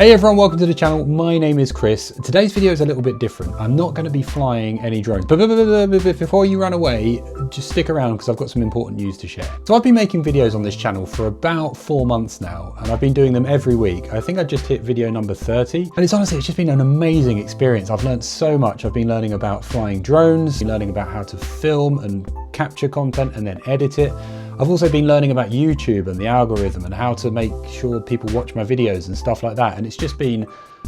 Hey everyone, welcome to the channel. My name is Chris. Today's video is a little bit different. I'm not going to be flying any drones, but before you run away, just stick around because I've got some important news to share. So I've been making videos on this channel for about 4 months now, and I've been doing them every week. I think I just hit video number 30, and it's just been an amazing experience. I've learned so much. I've been learning about flying drones, learning about how to film and capture content and then edit it. I've also been learning about YouTube and the algorithm and how to make sure people watch my videos and stuff like that. And it's just been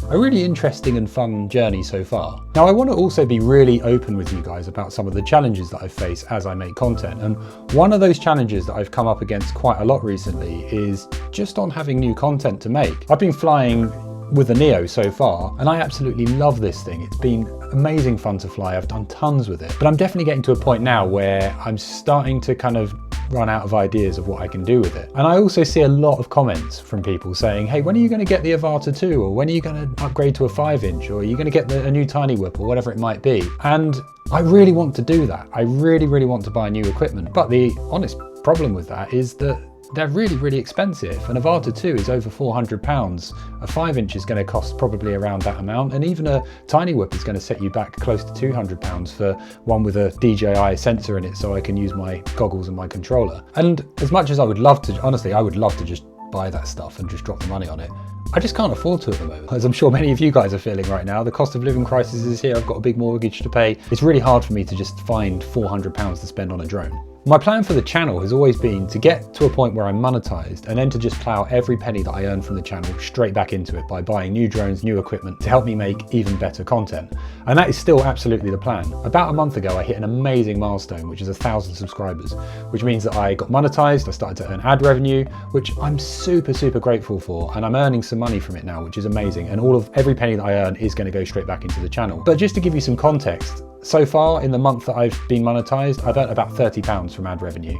a really interesting and fun journey so far. Now, I want to also be really open with you guys about some of the challenges that I face as I make content. And one of those challenges that I've come up against quite a lot recently is just on having new content to make. I've been flying with the Neo so far, and I absolutely love this thing. It's been amazing fun to fly. I've done tons with it, but I'm definitely getting to a point now where I'm starting to kind of run out of ideas of what I can do with it. And I also see a lot of comments from people saying, hey, when are you going to get the Avata 2? Or when are you going to upgrade to a 5-inch? Or are you going to get a new Tiny Whip or whatever it might be? And I really want to do that. I really want to buy new equipment. But the honest problem with that is that they're really expensive. An Avata 2 is over £400. A 5-inch is going to cost probably around that amount. And even a Tiny Whip is going to set you back close to £200 for one with a DJI sensor in it so I can use my goggles and my controller. And as much as I would love to, honestly, I would love to just buy that stuff and just drop the money on it, I just can't afford to at the moment. As I'm sure many of you guys are feeling right now, the cost of living crisis is here. I've got a big mortgage to pay. It's really hard for me to just find £400 to spend on a drone. My plan for the channel has always been to get to a point where I'm monetized and then to just plow every penny that I earn from the channel straight back into it by buying new drones, new equipment to help me make even better content. And that is still absolutely the plan. About a month ago, I hit an amazing milestone, which is 1,000 subscribers, which means that I got monetized. I started to earn ad revenue, which I'm super grateful for. And I'm earning some money from it now, which is amazing. And every penny that I earn is going to go straight back into the channel. But just to give you some context, so far in the month that I've been monetized, I've earned about £30 from ad revenue.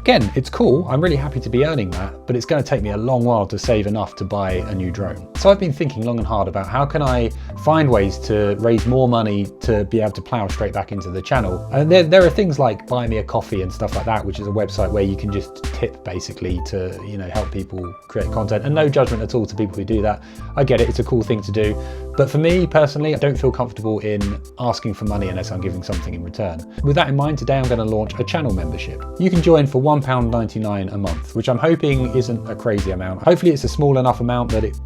Again, it's cool. I'm really happy to be earning that, but it's going to take me a long while to save enough to buy a new drone. So I've been thinking long and hard about how can I find ways to raise more money to be able to plow straight back into the channel. And there are things like Buy Me a Coffee and stuff like that, which is a website where you can just tip basically to, help people create content. And no judgment at all to people who do that. I get it. It's a cool thing to do. But for me personally, I don't feel comfortable in asking for money unless I'm giving something in return. With that in mind, today I'm going to launch a channel membership. You can join for £1.99 a month, which I'm hoping isn't a crazy amount. Hopefully it's a small enough amount that it's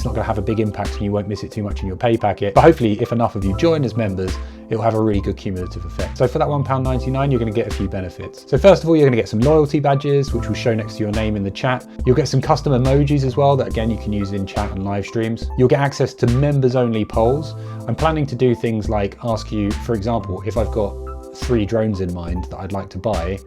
not going to have a big impact and you won't miss it too much in your pay packet. But hopefully if enough of you join as members, it'll have a really good cumulative effect. So for that £1.99, you're going to get a few benefits. So first of all, you're going to get some loyalty badges, which will show next to your name in the chat. You'll get some custom emojis as well that again, you can use in chat and live streams. You'll get access to members only polls. I'm planning to do things like ask you, for example, if I've got 3 drones in mind that I'd like to buy,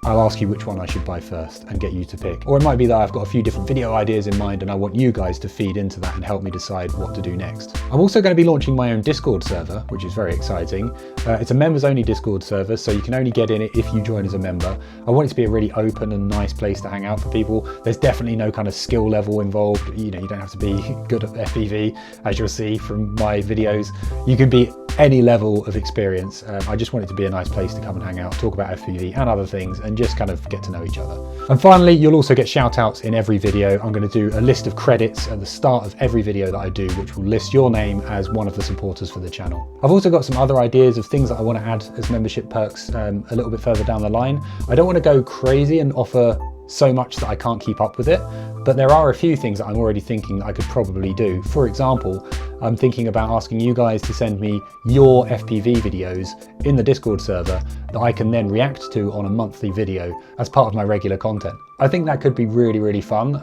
I'll ask you which one I should buy first and get you to pick. Or it might be that I've got a few different video ideas in mind and I want you guys to feed into that and help me decide what to do next. I'm also going to be launching my own Discord server, which is very exciting. It's a members only Discord server, so you can only get in it if you join as a member. I want it to be a really open and nice place to hang out for people. There's definitely no kind of skill level involved. You don't have to be good at FPV, as you'll see from my videos. You can be any level of experience. I just want it to be a nice place to come and hang out, talk about FPV and other things, and just kind of get to know each other. And finally, you'll also get shout outs in every video. I'm going to do a list of credits at the start of every video that I do, which will list your name as one of the supporters for the channel. I've also got some other ideas of things that I want to add as membership perks a little bit further down the line. I don't want to go crazy and offer so much that I can't keep up with it, but there are a few things that I'm already thinking that I could probably do. For example, I'm thinking about asking you guys to send me your FPV videos in the Discord server that I can then react to on a monthly video as part of my regular content. I think that could be really fun.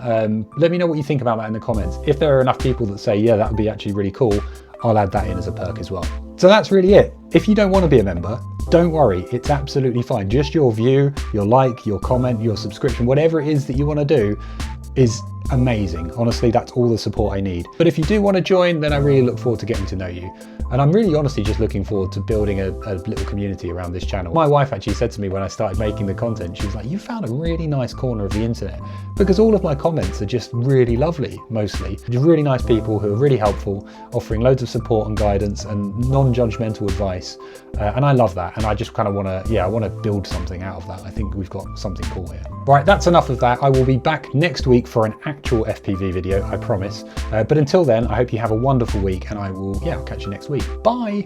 Let me know what you think about that in the comments. If there are enough people that say, yeah, that would be actually really cool, I'll add that in as a perk as well. So that's really it. If you don't want to be a member, don't worry, it's absolutely fine. Just your view, your like, your comment, your subscription, whatever it is that you want to do is amazing. Honestly, that's all the support I need. But if you do want to join, then I really look forward to getting to know you. And I'm really honestly just looking forward to building a little community around this channel. My wife actually said to me when I started making the content, she was like, you found a really nice corner of the internet, because all of my comments are just really lovely, mostly. Just really nice people who are really helpful, offering loads of support and guidance and non-judgmental advice. And I love that. And I just kind of want to, I want to build something out of that. I think we've got something cool here. Right, that's enough of that. I will be back next week for an actual FPV video, I promise. But until then, I hope you have a wonderful week, and I'll catch you next week. Bye.